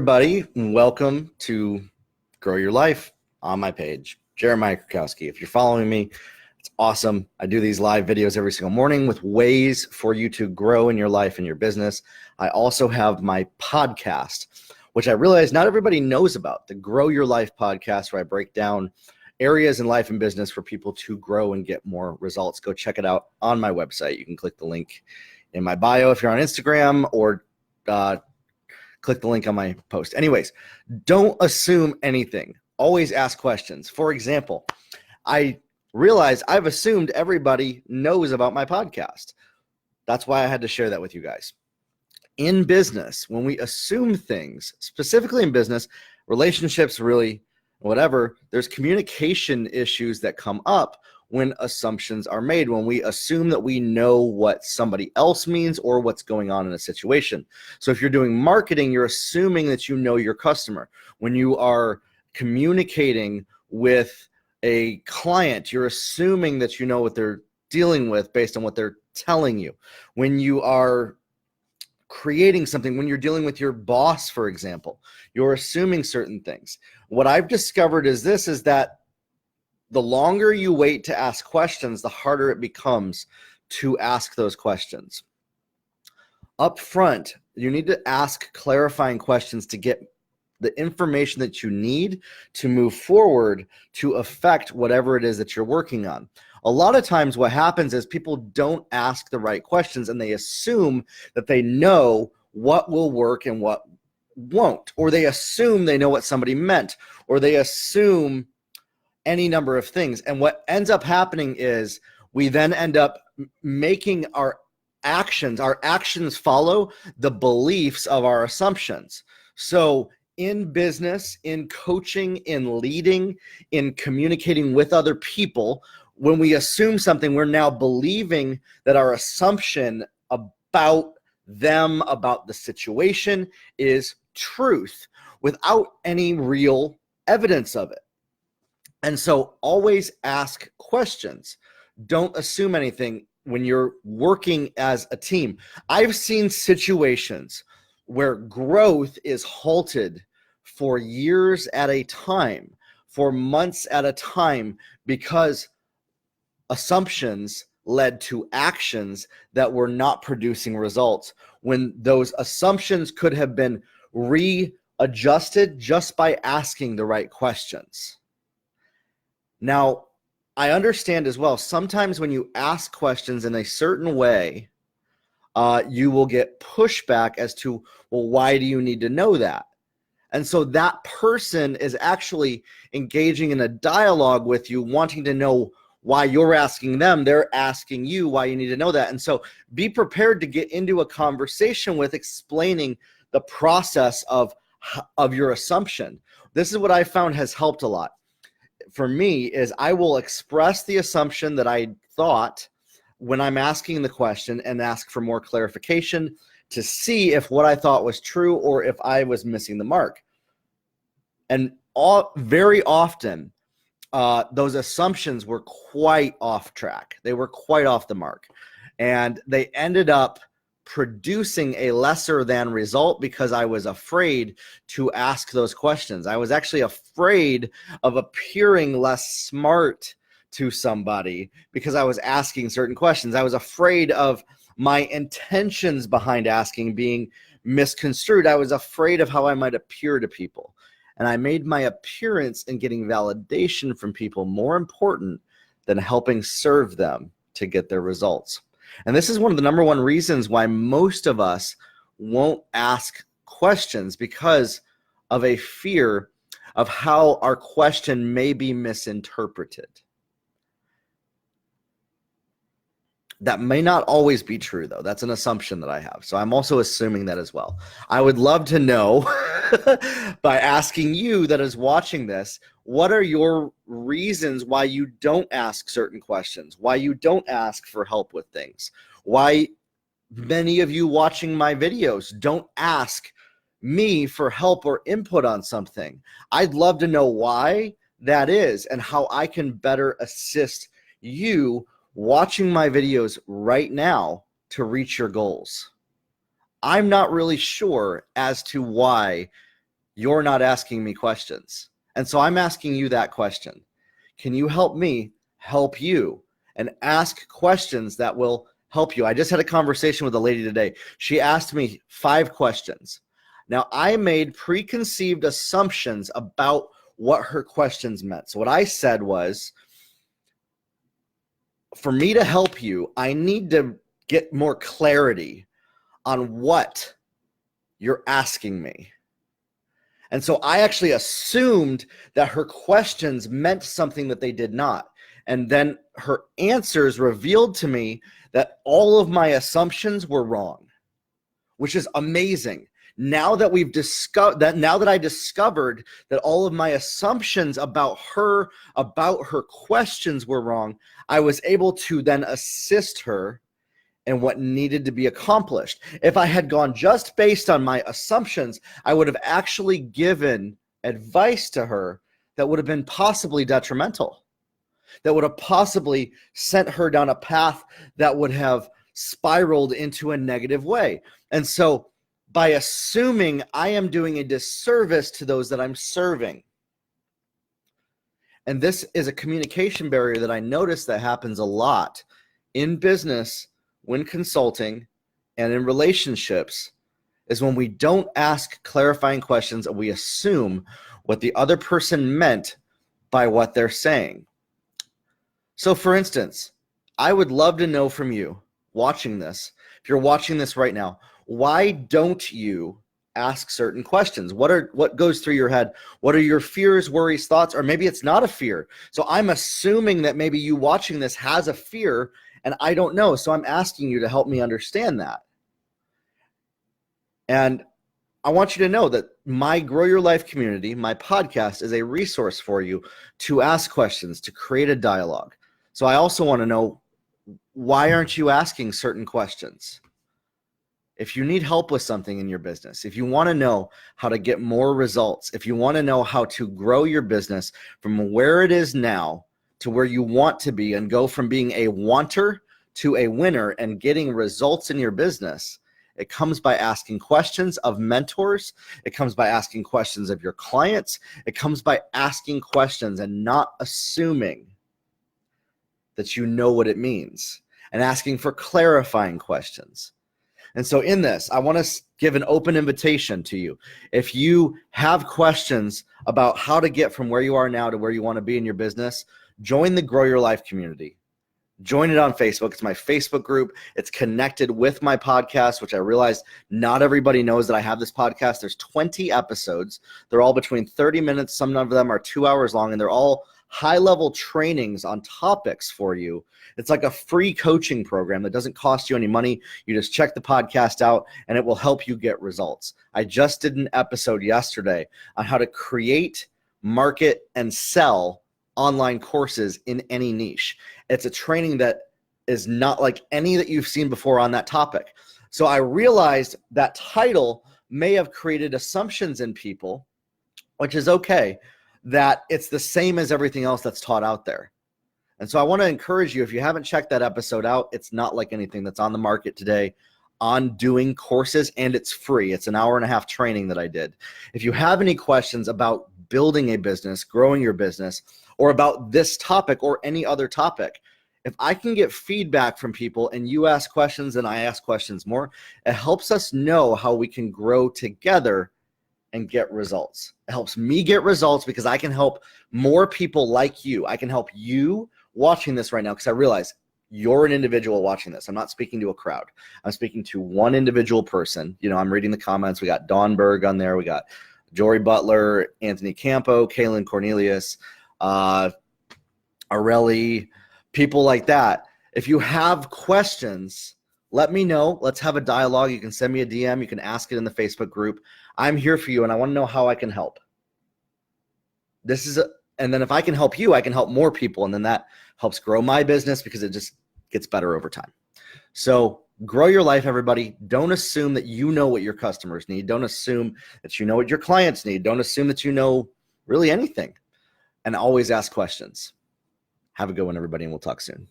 everybody, and welcome to Grow Your Life on my page, Jeremiah Krakowski. If you're following me, it's awesome. I do these live videos every single morning with ways for you to grow in your life and your business. I also have my podcast, which I realize not everybody knows about, the Grow Your Life podcast, where I break down areas in life and business for people to grow and get more results. Go check it out on my website. You can click the link in my bio if you're on Instagram, or click the link on my post. Anyways, don't assume anything. Always ask questions. For example, I realize I've assumed everybody knows about my podcast. That's why I had to share that with you guys. In business, when we assume things, specifically in business, relationships, really, whatever, there's communication issues that come up when assumptions are made, when we assume that we know what somebody else means or what's going on in a situation. So if you're doing marketing, you're assuming that you know your customer. When you are communicating with a client, you're assuming that you know what they're dealing with based on what they're telling you. When you are creating something, when you're dealing with your boss, for example, you're assuming certain things. What I've discovered is that the longer you wait to ask questions, the harder it becomes to ask those questions. Up front, you need to ask clarifying questions to get the information that you need to move forward to affect whatever it is that you're working on. A lot of times what happens is people don't ask the right questions, and they assume that they know what will work and what won't, or they assume they know what somebody meant, or they assume any number of things. And what ends up happening is we then end up making our actions follow the beliefs of our assumptions. So in business, in coaching, in leading, in communicating with other people, when we assume something, we're now believing that our assumption about them, about the situation, is truth without any real evidence of it. And so always ask questions. Don't assume anything when you're working as a team. I've seen situations where growth is halted for years at a time, for months at a time, because assumptions led to actions that were not producing results, when those assumptions could have been readjusted just by asking the right questions. Now, I understand as well, sometimes when you ask questions in a certain way, you will get pushback as to, well, why do you need to know that? And so that person is actually engaging in a dialogue with you, wanting to know why you're asking them. They're asking you why you need to know that. And so be prepared to get into a conversation with explaining the process of your assumption. This is what I found has helped a lot. For me, is I will express the assumption that I thought when I'm asking the question, and ask for more clarification to see if what I thought was true or if I was missing the mark. And very often, those assumptions were quite off track. They were quite off the mark. And they ended up producing a lesser than result because I was afraid to ask those questions. I was actually afraid of appearing less smart to somebody because I was asking certain questions. I was afraid of my intentions behind asking being misconstrued. I was afraid of how I might appear to people. And I made my appearance and getting validation from people more important than helping serve them to get their results. And this is one of the number one reasons why most of us won't ask questions, because of a fear of how our question may be misinterpreted. That may not always be true, though. That's an assumption that I have. So I'm also assuming that as well. I would love to know by asking you that is watching this, what are your reasons why you don't ask certain questions? Why you don't ask for help with things? Why many of you watching my videos don't ask me for help or input on something? I'd love to know why that is and how I can better assist you watching my videos right now to reach your goals. I'm not really sure as to why you're not asking me questions. And so I'm asking you that question. Can you help me help you and ask questions that will help you? I just had a conversation with a lady today. She asked me 5 questions. Now, I made preconceived assumptions about what her questions meant. So what I said was, for me to help you, I need to get more clarity on what you're asking me. And so I actually assumed that her questions meant something that they did not. And then her answers revealed to me that all of my assumptions were wrong, which is amazing. Now that I discovered that all of my assumptions about her questions were wrong, I was able to then assist her in what needed to be accomplished. If I had gone just based on my assumptions, I would have actually given advice to her that would have been possibly detrimental, that would have possibly sent her down a path that would have spiraled into a negative way. And so by assuming, I am doing a disservice to those that I'm serving. And this is a communication barrier that I notice that happens a lot in business, when consulting, and in relationships, is when we don't ask clarifying questions and we assume what the other person meant by what they're saying. So for instance, I would love to know from you watching this, if you're watching this right now, why don't you ask certain questions? What goes through your head? What are your fears, worries, thoughts? Or maybe it's not a fear. So I'm assuming that maybe you watching this has a fear and I don't know. So I'm asking you to help me understand that. And I want you to know that my Grow Your Life community, my podcast, is a resource for you to ask questions, to create a dialogue. So I also want to know, why aren't you asking certain questions? If you need help with something in your business, if you want to know how to get more results, if you want to know how to grow your business from where it is now to where you want to be and go from being a wanter to a winner and getting results in your business, it comes by asking questions of mentors. It comes by asking questions of your clients. It comes by asking questions and not assuming that you know what it means, and asking for clarifying questions. And so in this, I want to give an open invitation to you. If you have questions about how to get from where you are now to where you want to be in your business, join the Grow Your Life community. Join it on Facebook. It's my Facebook group. It's connected with my podcast, which I realized not everybody knows that I have this podcast. There's 20 episodes. They're all between 30 minutes. Some of them are 2 hours long, and they're all high-level trainings on topics for you. It's like a free coaching program that doesn't cost you any money. You just check the podcast out, and it will help you get results. I just did an episode yesterday on how to create, market, and sell online courses in any niche. It's a training that is not like any that you've seen before on that topic. So I realized that title may have created assumptions in people, which is okay, that it's the same as everything else that's taught out there. And so I want to encourage you, if you haven't checked that episode out, it's not like anything that's on the market today on doing courses, and it's free. It's an 1.5-hour training that I did. If you have any questions about building a business, growing your business, or about this topic or any other topic, if I can get feedback from people and you ask questions and I ask questions more, it helps us know how we can grow together and get results. It helps me get results because I can help more people like you. I can help you watching this right now, because I realize you're an individual watching this. I'm not speaking to a crowd. I'm speaking to one individual person. You know, I'm reading the comments. We got Dawn Berg on there. We got Jory Butler, Anthony Campo, Kaylin Cornelius, Areli, people like that. If you have questions, let me know. Let's have a dialogue. You can send me a DM. You can ask it in the Facebook group. I'm here for you, and I want to know how I can help. And then if I can help you, I can help more people, and then that helps grow my business because it just gets better over time. So grow your life, everybody. Don't assume that you know what your customers need. Don't assume that you know what your clients need. Don't assume that you know really anything. And always ask questions. Have a good one, everybody, and we'll talk soon.